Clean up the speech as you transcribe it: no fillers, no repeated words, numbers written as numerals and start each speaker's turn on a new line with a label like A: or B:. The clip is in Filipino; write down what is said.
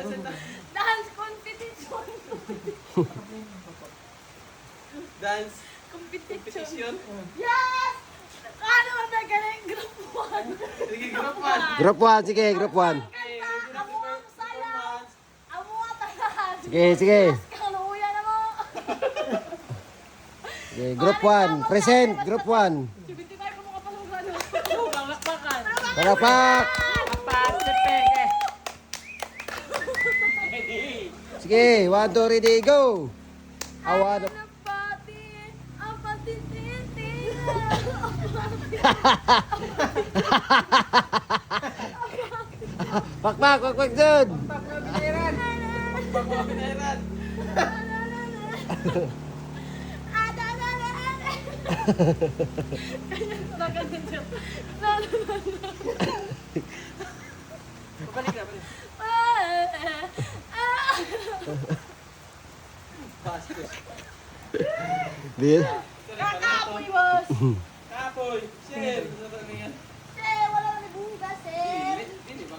A: Dance competition.
B: Dance
A: Competition.
B: competition.
A: Yes! Ano na galing group 1?
B: Sige, group 1.
C: Group 1, sige, group 1.
A: Kanta, amo ang sayaw. Amo ang tahan.
C: Sige, sige.
A: Kaluya na mo.
C: Sige, group 1. Present, group 1.
A: Sibiti tayo kung makapalugan.
B: Balakbakan.
C: Palapak.
B: Apat, peke.
C: Sige, 1, 2, ready, go. Awan.
A: Ang patititi.
C: Pakpak, pakpak dun.
B: Pagpapinairan. Pagpapinairan. Balik na, balik. Bastos.
C: Bil.
A: Kakapoy, boss.
B: Kapoy. Share.
A: Wala na bugas eh.